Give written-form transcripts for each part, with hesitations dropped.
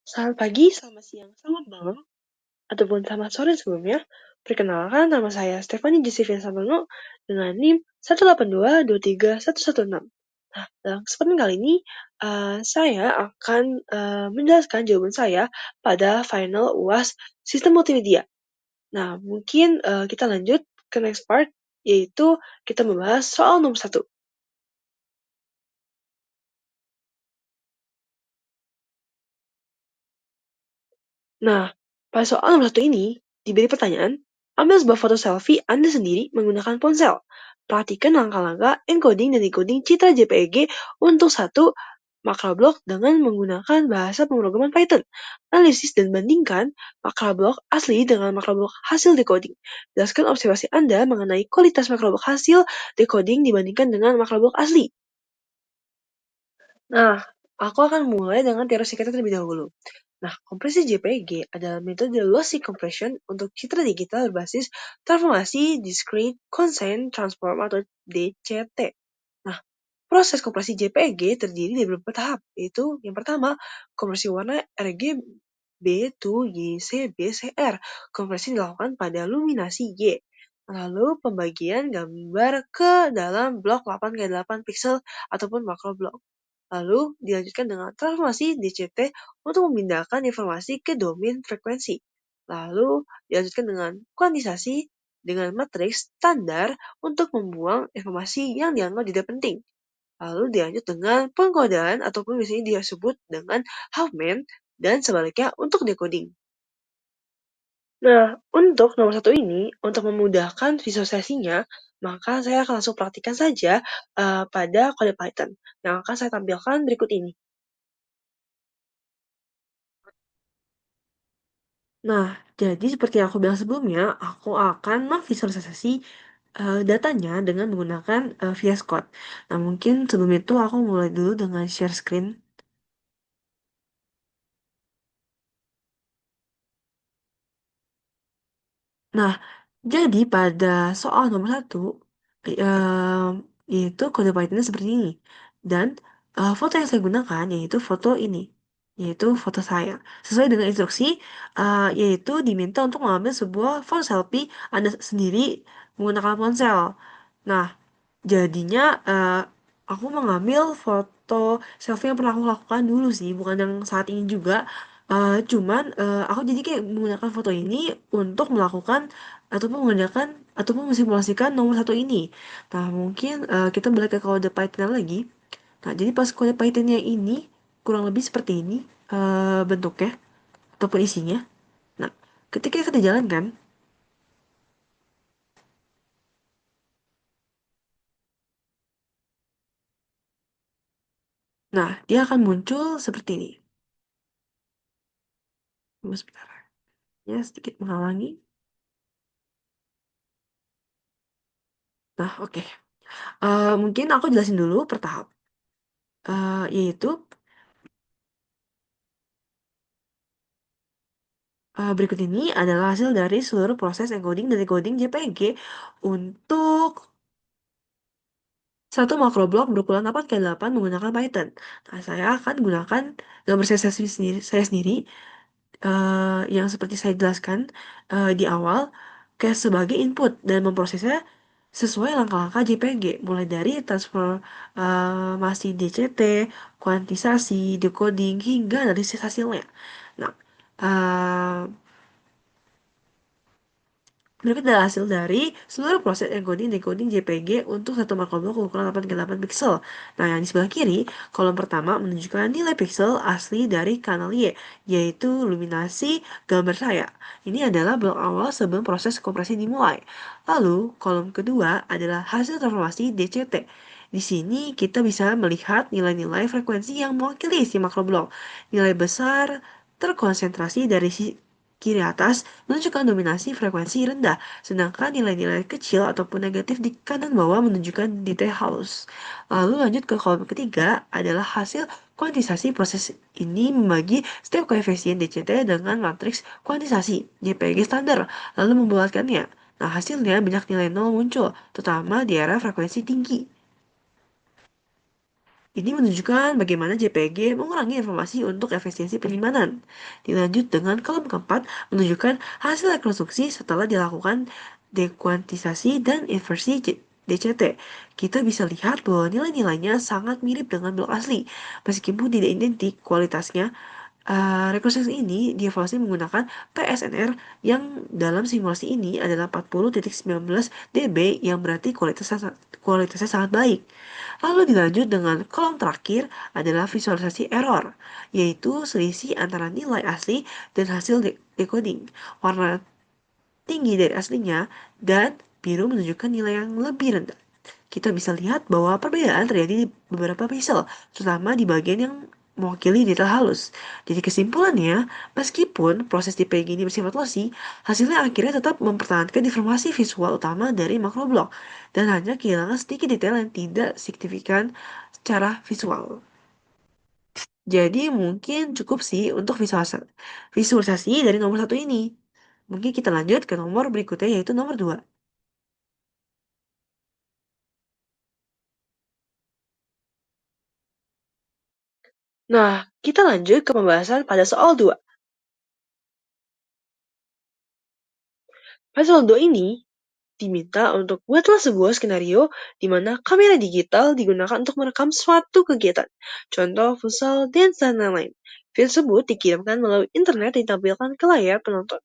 Selamat pagi, selamat siang, selamat malam, ataupun selamat sore sebelumnya. Perkenalkan, nama saya Stefani Josephine Samono dengan NIM 182231161. Nah, dalam kesempatan kali ini, saya akan menjelaskan jawaban saya pada final UAS Sistem Multimedia. Nah, mungkin kita lanjut ke next part, yaitu kita membahas soal nomor 1. Nah, pada soal nomor 1 ini, diberi pertanyaan, ambil sebuah foto selfie Anda sendiri menggunakan ponsel. Perhatikan langkah-langkah encoding dan decoding citra JPEG untuk satu makroblok dengan menggunakan bahasa pemrograman Python. Analisis dan bandingkan makroblok asli dengan makroblok hasil decoding. Jelaskan observasi Anda mengenai kualitas makroblok hasil decoding dibandingkan dengan makroblok asli. Nah, aku akan mulai dengan teori singkatnya terlebih dahulu. Nah, kompresi JPG adalah metode lossy compression untuk citra digital berbasis transformasi discrete consent transform atau DCT. Nah, proses kompresi JPG terdiri dari beberapa tahap, yaitu yang pertama, kompresi warna RGB to YCBCR. Kompresi dilakukan pada luminasi Y. Lalu pembagian gambar ke dalam blok 8x8 pixel ataupun makro blok. Lalu dilanjutkan dengan transformasi DCT untuk memindahkan informasi ke domain frekuensi. Lalu dilanjutkan dengan kuantisasi dengan matriks standar untuk membuang informasi yang dianggap tidak penting. Lalu dilanjut dengan pengkodaan ataupun biasanya disebut dengan Huffman dan sebaliknya untuk decoding. Nah, untuk nomor 1 ini, untuk memudahkan visualisasinya, maka saya akan langsung praktikkan saja pada kode Python yang akan saya tampilkan berikut ini. Nah, jadi seperti yang aku bilang sebelumnya, aku akan memvisualisasi datanya dengan menggunakan VS Code. Nah, mungkin sebelum itu aku mulai dulu dengan share screen. Nah, jadi pada soal nomor 1, yaitu kode Python seperti ini. Dan foto yang saya gunakan yaitu foto ini, yaitu foto saya. Sesuai dengan instruksi, yaitu diminta untuk mengambil sebuah foto selfie Anda sendiri menggunakan ponsel. Nah, jadinya aku mengambil foto selfie yang pernah aku lakukan dulu sih, bukan yang saat ini juga. Cuman aku jadi kayak menggunakan foto ini untuk melakukan ataupun mengerjakan ataupun mensimulasikan nomor 1 ini. Nah, mungkin kita balik ke kode Python lagi. Nah, jadi pas kode Pythonnya ini kurang lebih seperti ini bentuknya ataupun isinya. Nah, ketika kita jalankan, nah dia akan muncul seperti ini. Tunggu sebentar. Ya, sedikit menghalangi. Nah, oke. Mungkin aku jelasin dulu per tahap. Yaitu berikut ini adalah hasil dari seluruh proses encoding dan decoding JPG untuk satu makroblok berukuran 8x8 menggunakan Python. Nah, saya akan gunakan gambar saya sendiri yang seperti saya jelaskan di awal sebagai input dan memprosesnya sesuai langkah-langkah JPG, mulai dari transformasi DCT, kuantisasi, decoding, hingga analisis hasilnya. Nah, uh, berikut adalah hasil dari seluruh proses encoding decoding JPG untuk satu makroblok ukuran 8x8 pixel. Nah, yang di sebelah kiri, kolom pertama menunjukkan nilai pixel asli dari kanal Y, yaitu luminasi gambar saya. Ini adalah blok awal sebelum proses kompresi dimulai. Lalu, kolom kedua adalah hasil transformasi DCT. Di sini kita bisa melihat nilai-nilai frekuensi yang mewakili isi makroblok. Nilai besar terkonsentrasi dari kiri atas menunjukkan dominasi frekuensi rendah, sedangkan nilai-nilai kecil ataupun negatif di kanan bawah menunjukkan detail halus. Lalu lanjut ke kolom ketiga adalah hasil kuantisasi. Proses ini membagi setiap koefisien DCT dengan matriks kuantisasi JPG standar, lalu membuatkannya. Nah, hasilnya banyak nilai nol muncul, terutama di era frekuensi tinggi. Ini menunjukkan bagaimana JPG mengurangi informasi untuk efisiensi penyimpanan. Dilanjut dengan kolom keempat menunjukkan hasil rekonstruksi setelah dilakukan dekuantisasi dan inversi DCT. Kita bisa lihat bahwa nilai-nilainya sangat mirip dengan blok asli, meskipun tidak identik kualitasnya. Rekonstruksi ini dievaluasi menggunakan PSNR yang dalam simulasi ini adalah 40,19 dB yang berarti kualitasnya sangat baik. Lalu dilanjut dengan kolom terakhir adalah visualisasi error, yaitu selisih antara nilai asli dan hasil decoding. Warna tinggi dari aslinya dan biru menunjukkan nilai yang lebih rendah. Kita bisa lihat bahwa perbedaan terjadi di beberapa pixel, terutama di bagian yang mewakili detail halus. Jadi kesimpulannya, meskipun proses DPG ini bersifat lossy, hasilnya akhirnya tetap mempertahankan informasi visual utama dari makroblok dan hanya kehilangan sedikit detail yang tidak signifikan secara visual. Jadi mungkin cukup sih untuk visualisasi dari nomor satu ini. Mungkin kita lanjut ke nomor berikutnya yaitu nomor 2. Nah, kita lanjut ke pembahasan pada soal 2. Pada soal 2 ini, diminta untuk buatlah sebuah skenario di mana kamera digital digunakan untuk merekam suatu kegiatan. Contoh, futsal, dance, dan lain-lain. Film tersebut dikirimkan melalui internet dan ditampilkan ke layar penonton.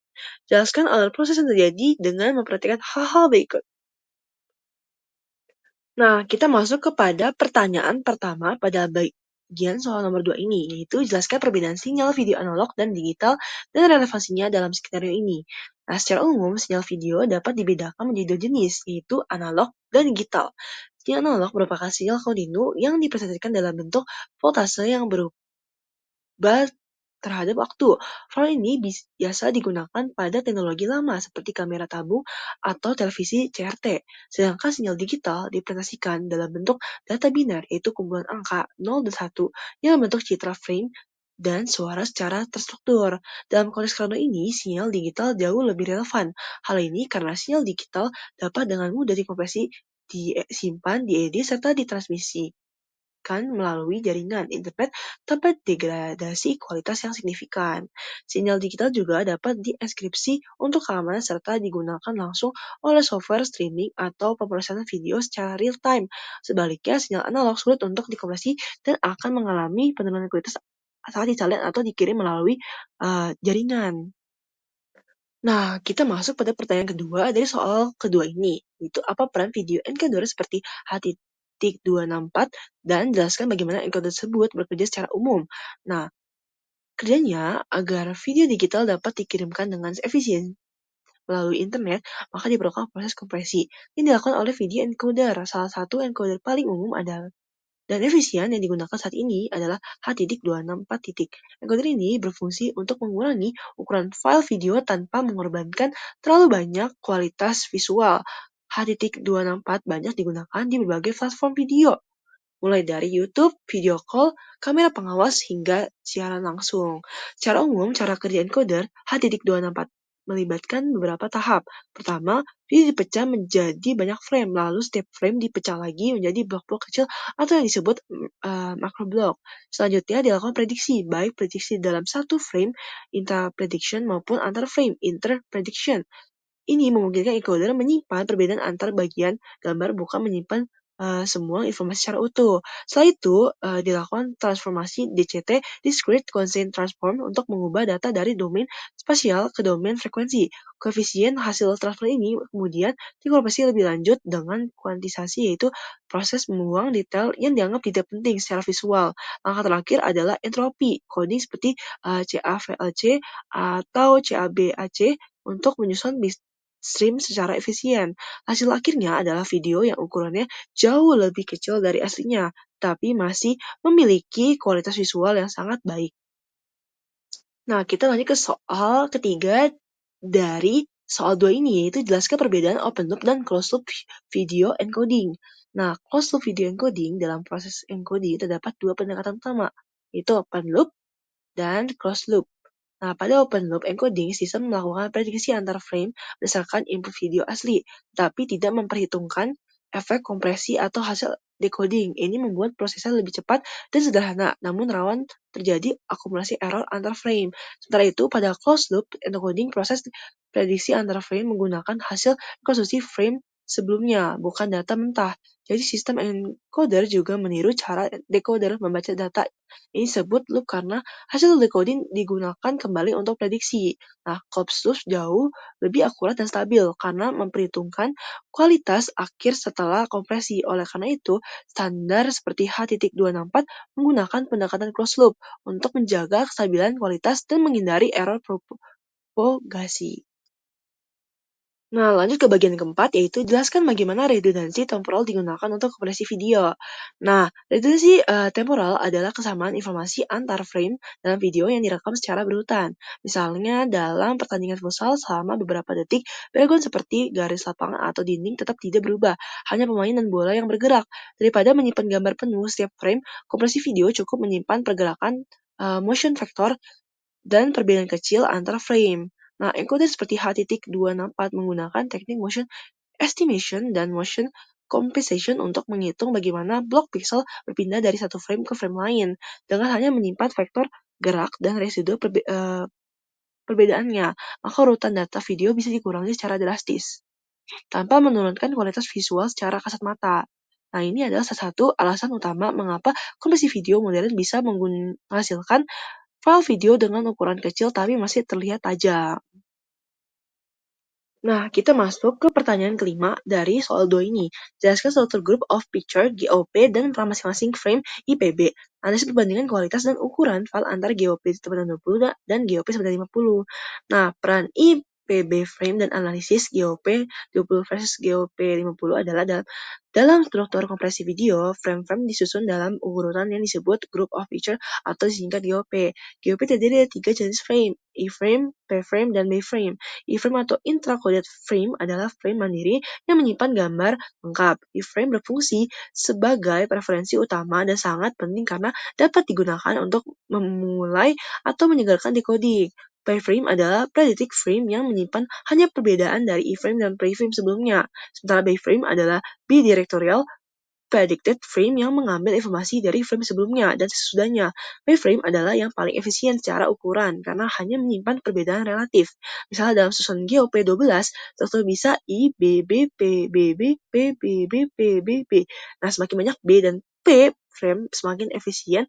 Jelaskan alur proses yang terjadi dengan memperhatikan hal-hal berikut. Nah, kita masuk kepada pertanyaan pertama pada bagian soal nomor 2 ini, yaitu jelaskan perbedaan sinyal video analog dan digital dan relevansinya dalam skenario ini. Nah, secara umum, sinyal video dapat dibedakan menjadi dua jenis, yaitu analog dan digital. Sinyal analog merupakan sinyal kontinu yang dipresentasikan dalam bentuk voltase yang berubah terhadap waktu. Format ini biasa digunakan pada teknologi lama seperti kamera tabung atau televisi CRT. Sedangkan sinyal digital dipresentasikan dalam bentuk data biner, yaitu kumpulan angka 0 dan 1 yang membentuk citra frame dan suara secara terstruktur. Dalam konteks krono ini, sinyal digital jauh lebih relevan. Hal ini karena sinyal digital dapat dengan mudah dikompresi, disimpan, diedit, serta ditransmisi melalui jaringan internet tanpa degradasi kualitas yang signifikan. Sinyal digital juga dapat dienkripsi untuk keamanan serta digunakan langsung oleh software streaming atau pemrosesan video secara real time. Sebaliknya, sinyal analog sulit untuk dikompresi dan akan mengalami penurunan kualitas saat disalin atau dikirim melalui jaringan. Nah, kita masuk pada pertanyaan kedua dari soal kedua ini, yaitu apa peran video encoder seperti H.264 dan jelaskan bagaimana encoder tersebut bekerja secara umum. Nah, kerjanya agar video digital dapat dikirimkan dengan efisien melalui internet, maka diperlukan proses kompresi yang dilakukan oleh video encoder. Salah satu encoder paling umum adalah dan efisien yang digunakan saat ini adalah H.264. Encoder ini berfungsi untuk mengurangi ukuran file video tanpa mengorbankan terlalu banyak kualitas visual. H.264 banyak digunakan di berbagai platform video, mulai dari YouTube, video call, kamera pengawas, hingga siaran langsung. Secara umum, cara kerja encoder H.264 melibatkan beberapa tahap. Pertama, video dipecah menjadi banyak frame, lalu setiap frame dipecah lagi menjadi blok-blok kecil atau yang disebut macroblok. Selanjutnya dilakukan prediksi, baik prediksi dalam satu frame, intra-prediction, maupun antar frame, inter-prediction. Ini memungkinkan encoder menyimpan perbedaan antar bagian gambar bukan menyimpan semua informasi secara utuh. Setelah itu, dilakukan transformasi DCT, Discrete Constant Transform, untuk mengubah data dari domain spasial ke domain frekuensi. Koefisien hasil transfer ini kemudian dikonversi lebih lanjut dengan kuantisasi, yaitu proses membuang detail yang dianggap tidak penting secara visual. Langkah terakhir adalah entropi, coding seperti CAVLC atau CABAC untuk menyusun stream secara efisien. Hasil akhirnya adalah video yang ukurannya jauh lebih kecil dari aslinya, tapi masih memiliki kualitas visual yang sangat baik. Nah, kita lanjut ke soal ketiga dari soal 2 ini, yaitu jelaskan perbedaan open loop dan closed loop video encoding. Nah, closed loop video encoding dalam proses encoding terdapat dua pendekatan utama, yaitu open loop dan closed loop. Nah, pada open loop encoding, sistem melakukan prediksi antar frame berdasarkan input video asli, tapi tidak memperhitungkan efek kompresi atau hasil decoding. Ini membuat prosesnya lebih cepat dan sederhana, namun rawan terjadi akumulasi error antar frame. Sementara itu, pada closed loop encoding, proses prediksi antar frame menggunakan hasil rekonstruksi frame sebelumnya, bukan data mentah. Jadi sistem encoder juga meniru cara decoder membaca data. Ini disebut loop karena hasil decoding digunakan kembali untuk prediksi. Nah, closed loop jauh lebih akurat dan stabil karena memperhitungkan kualitas akhir setelah kompresi. Oleh karena itu, standar seperti H.264 menggunakan pendekatan closed loop untuk menjaga kestabilan kualitas dan menghindari error propagasi. Nah, lanjut ke bagian keempat, yaitu jelaskan bagaimana redundansi temporal digunakan untuk kompresi video. Nah, redundansi temporal adalah kesamaan informasi antar frame dalam video yang direkam secara berurutan. Misalnya, dalam pertandingan futsal selama beberapa detik, background seperti garis lapangan atau dinding tetap tidak berubah, hanya pemain dan bola yang bergerak. Daripada menyimpan gambar penuh setiap frame, kompresi video cukup menyimpan pergerakan motion vector dan perbedaan kecil antar frame. Nah, encoder seperti H.264 menggunakan teknik motion estimation dan motion compensation untuk menghitung bagaimana blok pixel berpindah dari satu frame ke frame lain, dengan hanya menyimpan vektor gerak dan residu perbedaannya, maka urutan data video bisa dikurangi secara drastis, tanpa menurunkan kualitas visual secara kasat mata. Nah, ini adalah salah satu alasan utama mengapa kompresi video modern bisa menghasilkan file video dengan ukuran kecil tapi masih terlihat tajam. Nah, kita masuk ke pertanyaan kelima dari soal 2 ini. Jelaskan suatu group of picture, GOP, dan masing-masing frame IPB. Analisis perbandingan kualitas dan ukuran file antara GOP 920 dan GOP 950. Nah, peran IPB frame dan analisis GOP 20 versus GOP 50 adalah dalam struktur kompresi video, frame-frame disusun dalam urutan yang disebut group of picture atau disingkat GOP. GOP terdiri dari 3 jenis frame, E-frame, P-frame, dan B-frame. E-frame atau intra-coded frame adalah frame mandiri yang menyimpan gambar lengkap. E-frame berfungsi sebagai preferensi utama dan sangat penting karena dapat digunakan untuk memulai atau menyegarkan decoding. P-frame adalah predictive frame yang menyimpan hanya perbedaan dari E-frame dan Pre-frame sebelumnya. Sementara B-frame adalah bidirectorial predicted frame yang mengambil informasi dari frame sebelumnya dan sesudahnya. B-frame adalah yang paling efisien secara ukuran karena hanya menyimpan perbedaan relatif. Misalnya dalam susunan GOP 12, struktur bisa I, B, B, P, B, B, P, B, B, P, B, P. Nah, semakin banyak B dan P frame, semakin efisien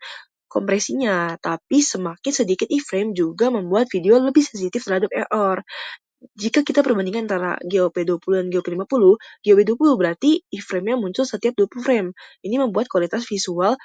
kompresinya, tapi semakin sedikit E-frame juga membuat video lebih sensitif terhadap error. Jika kita perbandingkan antara GOP 20 dan GOP 50, GOP 20 berarti iframe-nya muncul setiap 20 frame. Ini membuat kualitas visual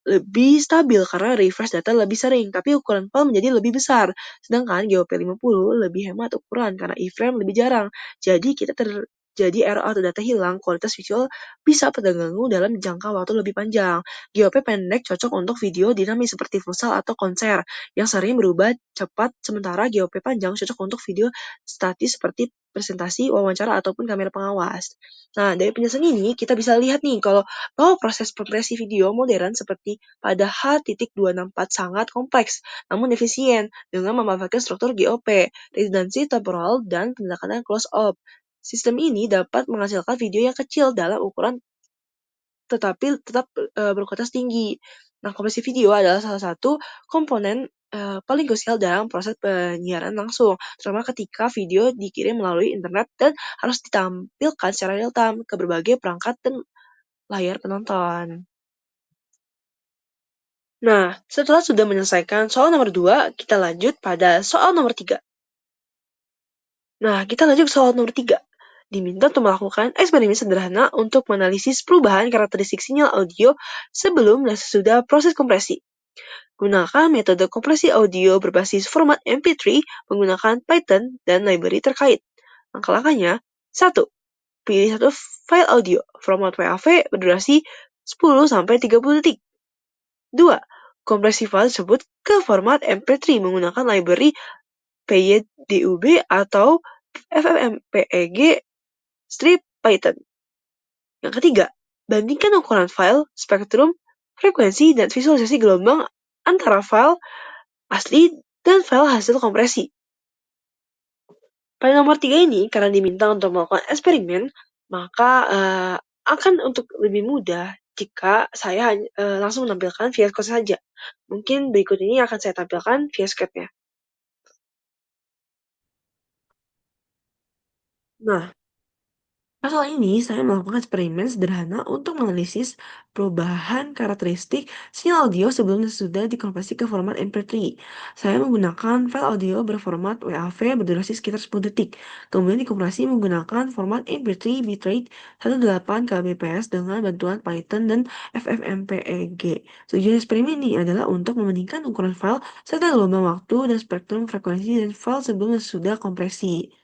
lebih stabil karena refresh data lebih sering, tapi ukuran file menjadi lebih besar. Sedangkan GOP 50 lebih hemat ukuran karena iframe lebih jarang. Jadi kita terjadi error atau data hilang, kualitas visual bisa terganggu dalam jangka waktu lebih panjang. GOP pendek cocok untuk video dinamis seperti futsal atau konser yang sering berubah cepat, sementara GOP panjang cocok untuk video statis seperti presentasi, wawancara, ataupun kamera pengawas. Nah, dari penjelasan ini kita bisa lihat nih kalau bahwa proses kompresi video modern seperti pada H.264 sangat kompleks, namun efisien dengan memanfaatkan struktur GOP, redundancy temporal, dan pendekatan close-up. Sistem ini dapat menghasilkan video yang kecil dalam ukuran tetapi tetap berkualitas tinggi. Nah, kompresi video adalah salah satu komponen paling krusial dalam proses penyiaran langsung, terutama ketika video dikirim melalui internet dan harus ditampilkan secara real time ke berbagai perangkat dan layar penonton. Nah, setelah sudah menyelesaikan soal nomor 2, kita lanjut pada soal nomor 3. Nah, kita lanjut ke soal nomor 3. Diminta untuk melakukan eksperimen sederhana untuk menganalisis perubahan karakteristik sinyal audio sebelum dan sesudah proses kompresi. Gunakan metode kompresi audio berbasis format MP3 menggunakan Python dan library terkait. Langkah-langkahnya, 1. Pilih satu file audio, format WAV berdurasi 10-30 detik. 2. Kompresi file tersebut ke format MP3 menggunakan library PYDUB atau FFmpeg strip Python. Yang ketiga, bandingkan ukuran file, spektrum, frekuensi, dan visualisasi gelombang antara file asli dan file hasil kompresi. Pada nomor 3 ini, karena diminta untuk melakukan eksperimen, maka akan untuk lebih mudah jika saya langsung menampilkan via code saja. Mungkin berikut ini akan saya tampilkan via code-nya. Nah, pasal ini, saya melakukan eksperimen sederhana untuk menganalisis perubahan karakteristik sinyal audio sebelum dan sesudah dikonversi ke format MP3. Saya menggunakan file audio berformat WAV berdurasi sekitar 10 detik, kemudian dikonversi menggunakan format MP3 bitrate 18 kbps dengan bantuan Python dan FFmpeg. Tujuan eksperimen ini adalah untuk membandingkan ukuran file serta gelombang waktu dan spektrum frekuensi dan file sebelum dan sesudah kompresi.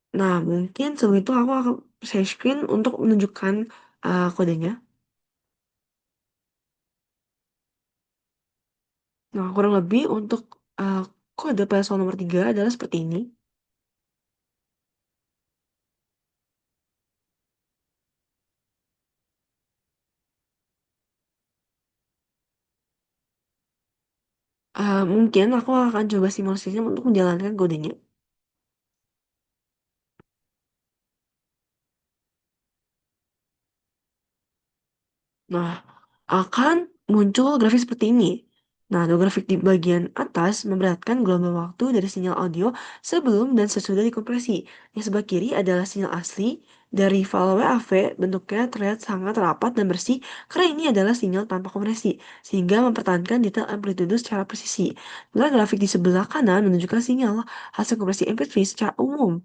Nah, mungkin sebelum itu aku akan share screen untuk menunjukkan, kodenya. Nah, kurang lebih untuk, kode PSO nomor 3 adalah seperti ini. Mungkin aku akan coba simulasinya untuk menjalankan kodenya. Nah, akan muncul grafik seperti ini. Nah, dua grafik di bagian atas memperlihatkan gelombang waktu dari sinyal audio sebelum dan sesudah dikompresi. Yang sebelah kiri adalah sinyal asli dari file WAV, bentuknya terlihat sangat rapat dan bersih karena ini adalah sinyal tanpa kompresi, sehingga mempertahankan detail amplitude secara presisi. Sementara grafik di sebelah kanan menunjukkan sinyal hasil kompresi MP3 secara umum.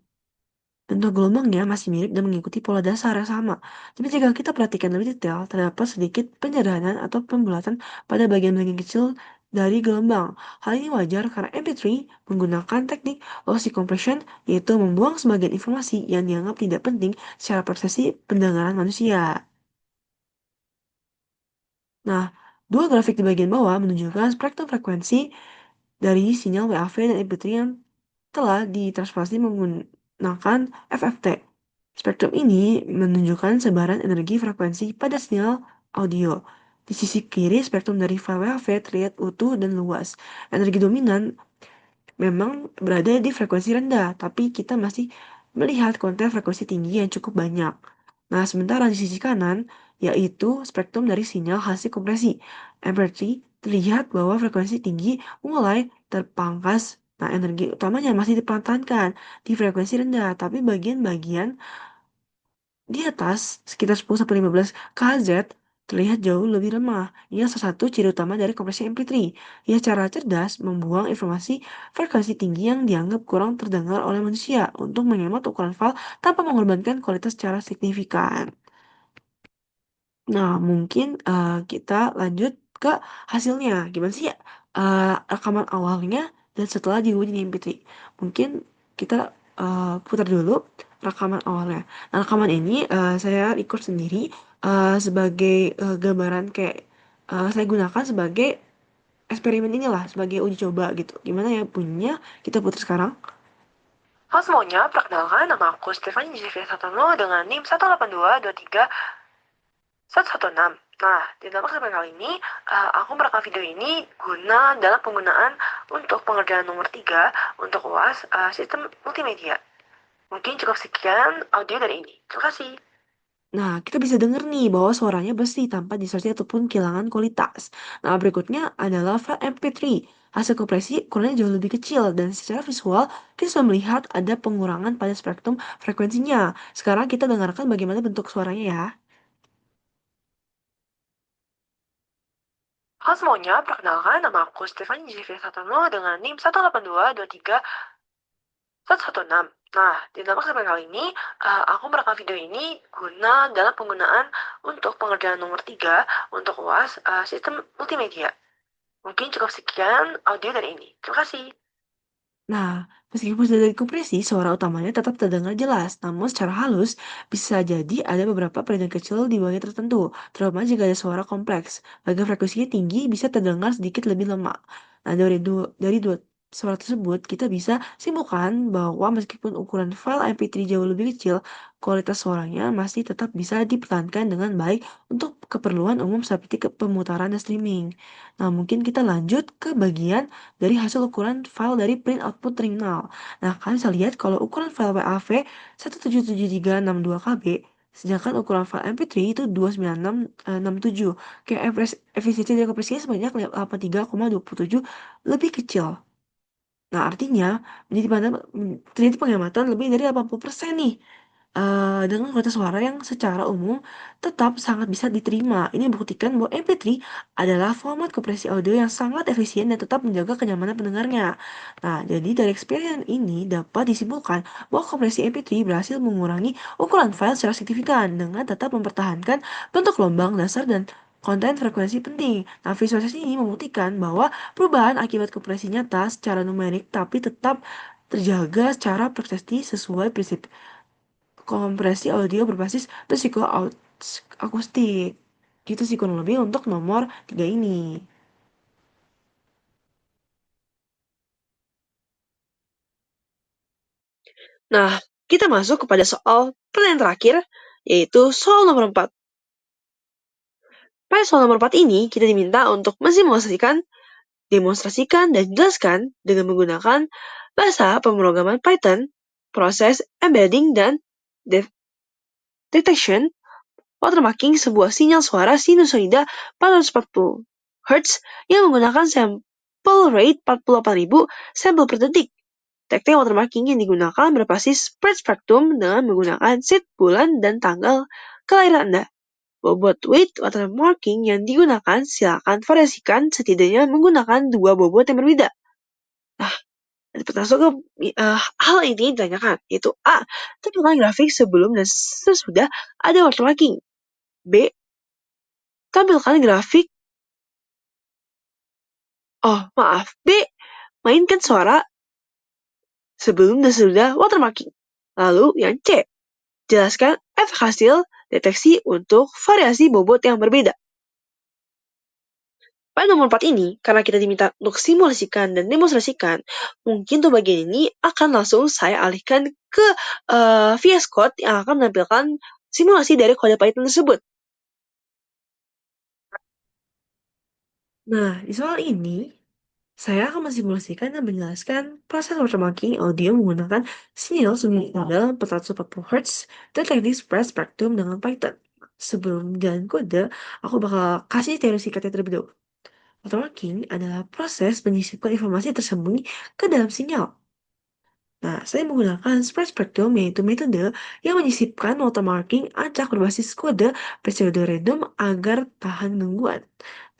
Bentuk gelombangnya masih mirip dan mengikuti pola dasar yang sama. Tapi jika kita perhatikan lebih detail, terdapat sedikit penyederhanaan atau pembulatan pada bagian-bagian kecil dari gelombang. Hal ini wajar karena MP3 menggunakan teknik lossy compression, yaitu membuang sebagian informasi yang dianggap tidak penting secara prosesi pendengaran manusia. Nah, dua grafik di bagian bawah menunjukkan spektrum frekuensi dari sinyal WAV dan MP3 yang telah ditransformasi menggunakan FFT. Spektrum ini menunjukkan sebaran energi frekuensi pada sinyal audio. Di sisi kiri, spektrum dari file WAV terlihat utuh dan luas. Energi dominan memang berada di frekuensi rendah, tapi kita masih melihat konten frekuensi tinggi yang cukup banyak. Nah, sementara di sisi kanan, yaitu spektrum dari sinyal hasil kompresi. Berarti terlihat bahwa frekuensi tinggi mulai terpangkas. Nah, energi utamanya masih dipertahankan di frekuensi rendah, tapi bagian-bagian di atas, sekitar 10-15 kHz, terlihat jauh lebih lemah. Ini salah satu ciri utama dari kompresi MP3. Ia cara cerdas membuang informasi frekuensi tinggi yang dianggap kurang terdengar oleh manusia untuk menghemat ukuran file tanpa mengorbankan kualitas secara signifikan. Nah, mungkin kita lanjut ke hasilnya. Gimana sih ya rekaman awalnya dan setelah diuji di MP3. Mungkin kita putar dulu rekaman awalnya. Nah, rekaman ini saya record sendiri sebagai gambaran kayak saya gunakan sebagai eksperimen inilah, sebagai uji coba gitu. Gimana ya bunyinya? Kita putar sekarang. Halo semuanya, perkenalkan nama aku Stefani Jeffrey Satono dengan NIM 18223 116. Nah, di dalam kesempatan kali ini, aku merekam video ini dalam penggunaan untuk pengerjaan nomor 3 untuk UAS sistem multimedia. Mungkin cukup sekian audio dari ini. Terima kasih. Nah, kita bisa dengar nih bahwa suaranya bersih tanpa distorsi ataupun kehilangan kualitas. Nah, berikutnya adalah file MP3. Hasil kompresi ukurannya jauh lebih kecil dan secara visual kita bisa melihat ada pengurangan pada spektrum frekuensinya. Sekarang kita dengarkan bagaimana bentuk suaranya ya. Halo semuanya, perkenalkan nama aku Stefani Jeffrey Satono dengan NIM 18223 116. Nah, di dalam kesempatan kali ini, aku merekam video ini dalam penggunaan untuk pengerjaan nomor 3 untuk UAS sistem multimedia. Mungkin cukup sekian audio dari ini. Terima kasih. Nah, meskipun sudah dikopresi, suara utamanya tetap terdengar jelas, namun secara halus bisa jadi ada beberapa perbedaan kecil di bagian tertentu, terutama jika ada suara kompleks. Bagian frekuensinya tinggi bisa terdengar sedikit lebih lemah. Nah, dari dua suara tersebut, kita bisa simpulkan bahwa meskipun ukuran file MP3 jauh lebih kecil, kualitas suaranya masih tetap bisa dipertahankan dengan baik untuk keperluan umum seperti pemutaran dan streaming. Nah, mungkin kita lanjut ke bagian dari hasil ukuran file dari print output terminal. Nah, kalian bisa lihat kalau ukuran file WAV 1773362 KB Sedangkan ukuran file MP3 itu 29667. Kayak efisiensi dari kompresinya sebanyak 83,27 lebih kecil. Nah, artinya terjadi penghematan lebih dari 80% nih. Dengan kualitas suara yang secara umum tetap sangat bisa diterima. Ini membuktikan bahwa MP3 adalah format kompresi audio yang sangat efisien dan tetap menjaga kenyamanan pendengarnya. Nah, jadi dari experience ini dapat disimpulkan bahwa kompresi MP3 berhasil mengurangi ukuran file secara signifikan dengan tetap mempertahankan bentuk gelombang dasar dan konten frekuensi penting. Nah, visualisasi ini membuktikan bahwa perubahan akibat kompresi nyata secara numerik tapi tetap terjaga secara prestasi sesuai prinsip kompresi audio berbasis risiko akustik. Gitu sih kurang lebih untuk nomor 3 ini. Nah, kita masuk kepada soal pertanyaan terakhir, yaitu soal nomor 4. Pada soal nomor 4 ini, kita diminta untuk mensimulasikan, demonstrasikan, dan jelaskan dengan menggunakan bahasa pemrograman Python, proses embedding, dan detection watermarking sebuah sinyal suara sinusoida 440 Hz yang menggunakan sample rate 48.000 sampel per detik. Teknik watermarking yang digunakan berbasis spread spectrum dengan menggunakan seed, bulan, dan tanggal kelahiran Anda. Bobot weight watermarking yang digunakan silakan variasikan setidaknya menggunakan dua bobot yang berbeda. Nah, termasuk hal ini ditanyakan, yaitu A. Tampilkan grafik sebelum dan sesudah ada watermarking. B. Tampilkan grafik B. Mainkan suara sebelum dan sesudah watermarking. Lalu yang C. Jelaskan efek hasil deteksi untuk variasi bobot yang berbeda. Pada nomor 4 ini, karena kita diminta untuk simulasikan dan demonstrasikan, mungkin untuk bagian ini akan langsung saya alihkan ke VS Code yang akan menampilkan simulasi dari kode Python tersebut. Nah, di soal ini, saya akan mensimulasikan dan menjelaskan proses watermarking audio menggunakan sinyal sinusoidal 440 Hz dan teknik spread spectrum dengan Python. Sebelum jalan kode, aku bakal kasih teori singkatnya terlebih dahulu. Watermarking adalah proses menyisipkan informasi tersembunyi ke dalam sinyal. Nah, saya menggunakan spread spectrum yaitu metode yang menyisipkan watermarking acak berbasis kode periode random agar tahan gangguan.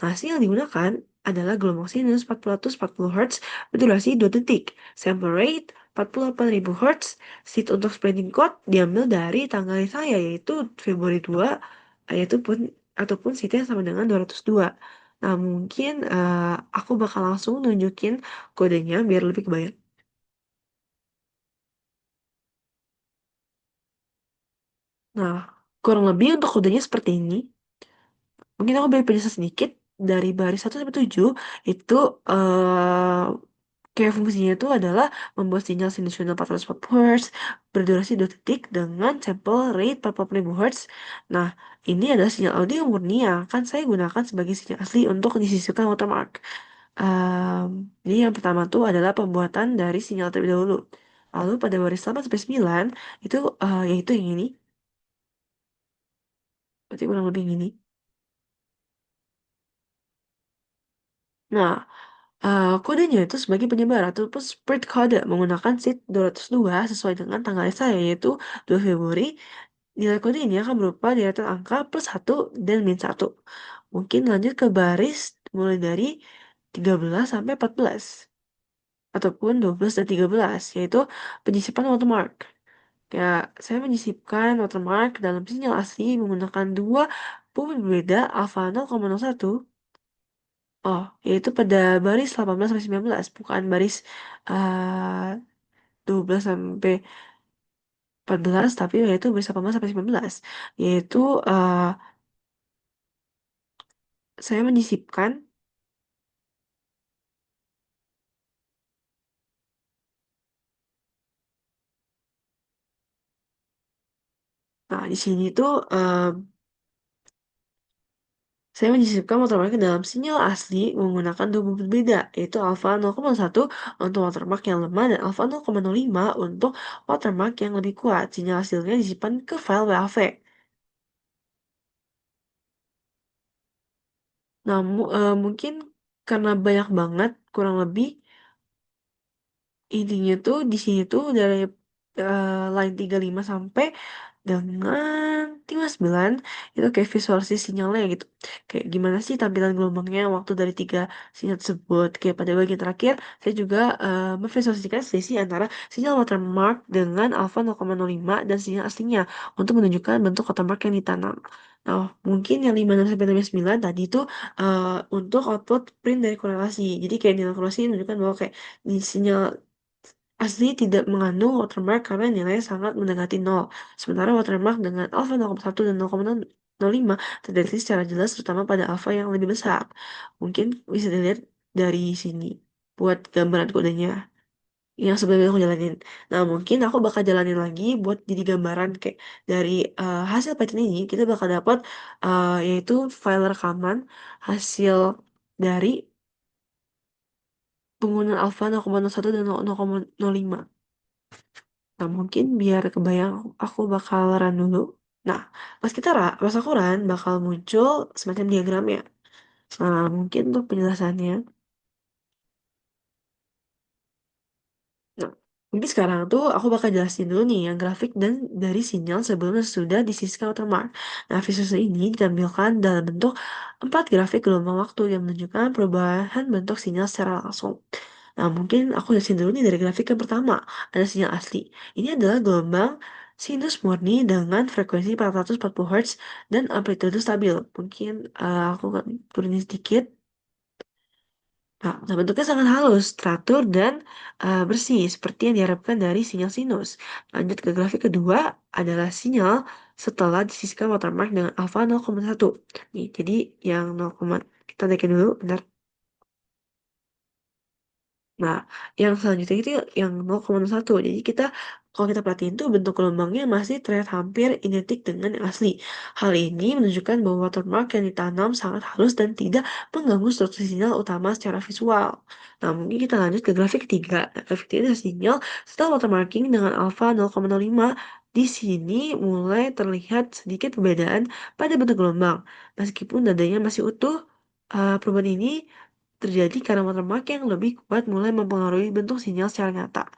Nah, yang digunakan adalah gelombang sinus 440 Hz berdurasi 2 detik, sample rate 48.000 Hz, seed untuk spreading code diambil dari tanggal saya yaitu Februari 2, yaitu pun ataupun seednya sama dengan 202. Nah, mungkin aku bakal langsung nunjukin kodenya biar lebih kebayang. Nah, kurang lebih untuk kodenya seperti ini. Mungkin aku beri penjelasan sedikit dari baris 1 sampai 7 itu kayak fungsinya itu adalah membuat sinyal sinusoidal 440 Hz berdurasi 2 detik dengan sampel rate 40.000 Hz. Nah, ini adalah sinyal audio murni yang akan saya gunakan sebagai sinyal asli untuk disisipkan watermark. Jadi yang pertama tuh adalah pembuatan dari sinyal terlebih dahulu. Lalu pada baris 8 sampai 9 itu yaitu yang ini. Berarti kurang lebih gini. Nah, kodenya itu sebagai penyebar ataupun spread kode menggunakan seed 202 sesuai dengan tanggal saya yaitu 2 Februari. Nilai kode ini akan berupa deretan angka +1 dan -1. Mungkin lanjut ke baris mulai dari 13 sampai 14 ataupun 12 dan 13 yaitu penyisipan watermark. Kayak saya menyisipkan watermark dalam sinyal asli menggunakan dua bobot berbeda alfa 0,01. Oh, yaitu pada baris 18 sampai 19, bukan baris uh, 12 sampai 14, tapi yaitu baris 18 sampai 19. Yaitu saya menyisipkan, nah di sini tuh saya menyisipkan watermark ke dalam sinyal asli menggunakan dua bumbu berbeda, yaitu alfa 0,1 untuk watermark yang lemah dan alfa 0,05 untuk watermark yang lebih kuat. Sinyal hasilnya disimpan ke file WAV. Nah, mungkin karena banyak banget, kurang lebih intinya tuh di sini tuh dari line 35 sampai dengan 59 itu kayak visualisasi sinyalnya gitu. Kayak gimana sih tampilan gelombangnya waktu dari tiga sinyal tersebut. Kayak pada bagian terakhir saya juga memvisualisasikan selisih antara sinyal watermark dengan alpha 0,05 dan sinyal aslinya untuk menunjukkan bentuk watermark yang ditanam. Nah, mungkin yang 56 sampai 59 tadi itu untuk output print dari korelasi. Jadi kayak nilai korelasi menunjukkan bahwa kayak di sinyal asli tidak mengandung watermark karena nilainya sangat mendekati nol. Sementara watermark dengan alpha 0,1 dan 0,05 terdeteksi secara jelas terutama pada alpha yang lebih besar. Mungkin bisa dilihat dari sini buat gambaran kodenya yang sebelumnya aku jalanin. Nah, mungkin aku bakal jalanin lagi buat jadi gambaran kayak dari hasil pattern ini kita bakal dapat yaitu file rekaman hasil dari penggunaan alpha 0,01 dan 0,05. Nah, mungkin biar kebayang aku bakal run dulu. Nah, pas aku run bakal muncul semacam diagram ya. Nah, mungkin untuk penjelasannya. Nah, mungkin sekarang tuh aku bakal jelasin dulu nih yang grafik dan dari sinyal sebelum dan sesudah disiskan watermark. Nah, visualisasi ini ditampilkan dalam bentuk 4 grafik gelombang waktu yang menunjukkan perubahan bentuk sinyal secara langsung. Nah, mungkin aku jelasin dulu nih dari grafik yang pertama. Ada sinyal asli. Ini adalah gelombang sinus murni dengan frekuensi 440 Hz dan amplitude stabil. Mungkin aku akan turunin sedikit. Nah, bentuknya sangat halus, teratur, dan bersih, seperti yang diharapkan dari sinyal sinus. Lanjut ke grafik kedua adalah sinyal setelah disiskan watermark dengan alpha 0,1. Nih, jadi yang 0, kita naikin dulu, bentar. Nah, yang selanjutnya itu yang 0,1. Jadi kalau kita perhatiin tuh bentuk gelombangnya masih terlihat hampir identik dengan yang asli. Hal ini menunjukkan bahwa watermark yang ditanam sangat halus dan tidak mengganggu struktur sinyal utama secara visual. Nah, mungkin kita lanjut ke grafik ketiga. Nah, grafik ketiga adalah sinyal setelah watermarking dengan alpha 0,05. Di sini mulai terlihat sedikit perbedaan pada bentuk gelombang. Meskipun nadanya masih utuh, perubahan ini terjadi karena watermark yang lebih kuat mulai mempengaruhi bentuk sinyal secara nyata.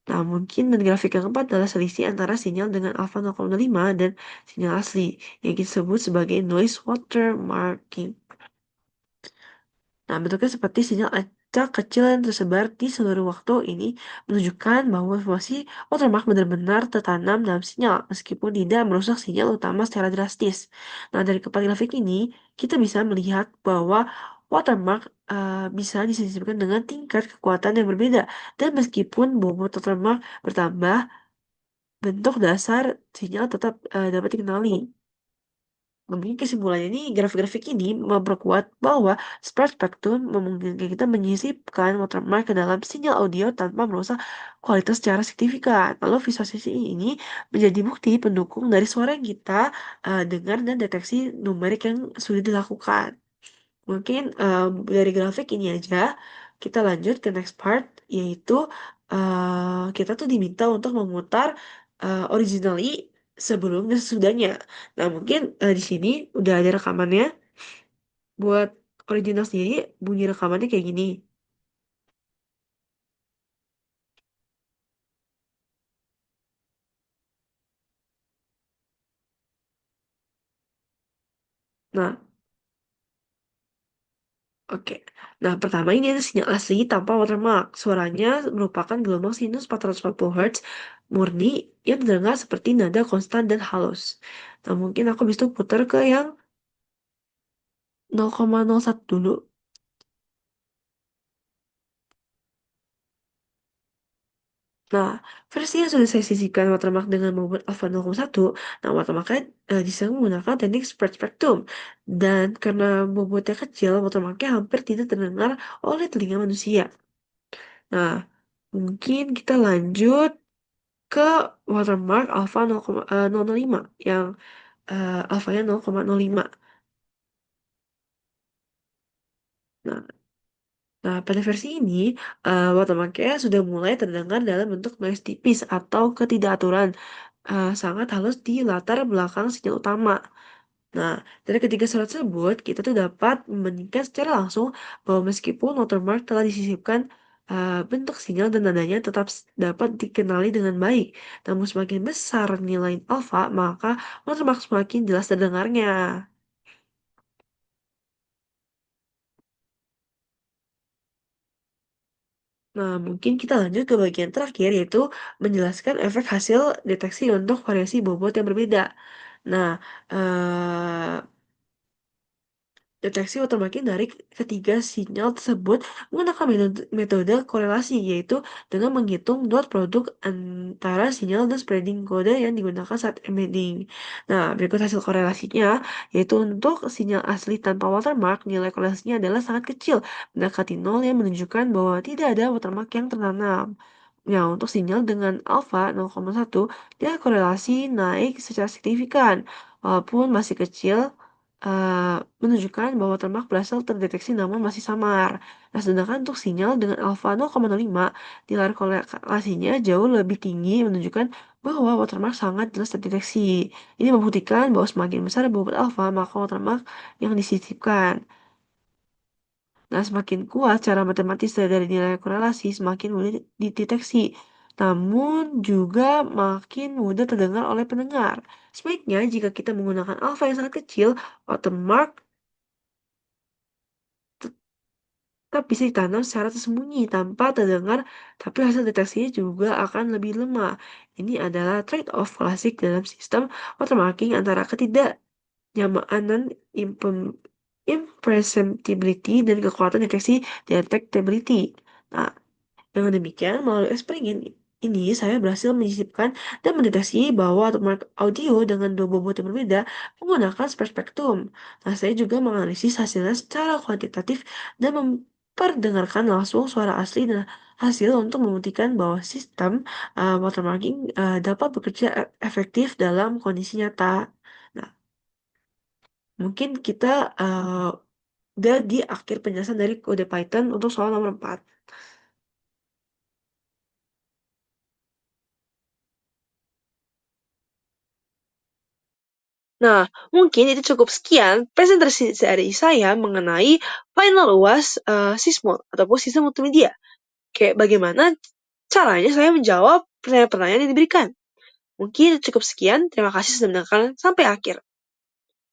Nah, mungkin dan grafik yang keempat adalah selisih antara sinyal dengan alpha 0,5 dan sinyal asli, yang disebut sebagai noise watermarking. Nah, bentuknya seperti sinyal acak kecil yang tersebar di seluruh waktu ini menunjukkan bahwa informasi watermark benar-benar tertanam dalam sinyal, meskipun tidak merusak sinyal utama secara drastis. Nah, dari keempat grafik ini, kita bisa melihat bahwa watermark bisa disesuaikan dengan tingkat kekuatan yang berbeda. Dan meskipun bobot watermark bertambah, bentuk dasar sinyal tetap dapat dikenali. Mungkin kesimpulannya ini, grafik-grafik ini memperkuat bahwa spread spectrum memungkinkan kita menyisipkan watermark ke dalam sinyal audio tanpa merusak kualitas secara signifikan. Lalu visualisasi ini menjadi bukti pendukung dari suara yang kita dengar dan deteksi numerik yang sudah dilakukan. Mungkin dari grafik ini aja, kita lanjut ke next part, yaitu kita tuh diminta untuk memutar originally sebelum dan sesudahnya. Nah, mungkin di sini udah ada rekamannya. Buat original sendiri, bunyi rekamannya kayak gini. Nah, oke. Nah, pertama ini ada sinyal asli tanpa watermark. Suaranya merupakan gelombang sinus 440 Hz murni yang terdengar seperti nada konstan dan halus. Nah, mungkin aku bisa putar ke yang 0,01 dulu. Nah, versi yang sudah saya sisihkan watermark dengan membuat alpha 0,1, nah watermarknya bisa menggunakan teknik spread spectrum. Dan karena bobotnya kecil, watermarknya hampir tidak terdengar oleh telinga manusia. Nah, mungkin kita lanjut ke watermark alpha 0,005 yang alfanya 0,05. Nah, nah, pada versi ini, watermarknya sudah mulai terdengar dalam bentuk noise tipis atau ketidakaturan sangat halus di latar belakang sinyal utama. Nah, dari ketiga surat tersebut, kita tuh dapat membandingkan secara langsung bahwa meskipun watermark telah disisipkan, bentuk sinyal dan nadanya tetap dapat dikenali dengan baik. Namun semakin besar nilai alfa, maka watermark semakin jelas terdengarnya. Nah, mungkin kita lanjut ke bagian terakhir, yaitu menjelaskan efek hasil deteksi untuk variasi bobot yang berbeda. Nah, eee deteksi watermarking dari ketiga sinyal tersebut menggunakan metode korelasi, yaitu dengan menghitung dot produk antara sinyal dan spreading kode yang digunakan saat embedding. Nah, berikut hasil korelasinya, yaitu untuk sinyal asli tanpa watermark, nilai korelasinya adalah sangat kecil, mendekati nol yang menunjukkan bahwa tidak ada watermark yang tertanam. Nah, untuk sinyal dengan alpha 0,1, dia korelasi naik secara signifikan, walaupun masih kecil, menunjukkan bahwa termak berhasil terdeteksi namun masih samar. Nah, sedangkan untuk sinyal dengan alfa 0,05, nilai korelasinya jauh lebih tinggi, menunjukkan bahwa watermark sangat jelas terdeteksi. Ini membuktikan bahwa semakin besar bobot alfa, maka watermark yang disisipkan. Nah, semakin kuat cara matematis dari nilai korelasi, semakin mudah dideteksi. Namun juga makin mudah terdengar oleh pendengar. Sebaiknya jika kita menggunakan alfa yang sangat kecil, watermark tetap bisa ditanam secara tersembunyi tanpa terdengar, tapi hasil deteksinya juga akan lebih lemah. Ini adalah trade-off klasik dalam sistem watermarking antara ketidaknyamanan, imperceptibility, dan kekuatan deteksi detectability. Nah, dengan demikian, melalui eksperimen ini, saya berhasil menyisipkan dan mendeteksi bahwa watermark audio dengan dua bobot yang berbeda menggunakan spektrum. Nah, saya juga menganalisis hasilnya secara kuantitatif dan memperdengarkan langsung suara asli dan hasil untuk membuktikan bahwa sistem watermarking dapat bekerja efektif dalam kondisi nyata. Nah, mungkin kita udah di akhir penjelasan dari kode Python untuk soal nomor 4. Nah, mungkin itu cukup sekian presentasi dari saya mengenai final UAS Sismol ataupun sistem multimedia. Kayak bagaimana caranya saya menjawab pertanyaan-pertanyaan yang diberikan. Mungkin cukup sekian. Terima kasih sudah mendengarkan sampai akhir.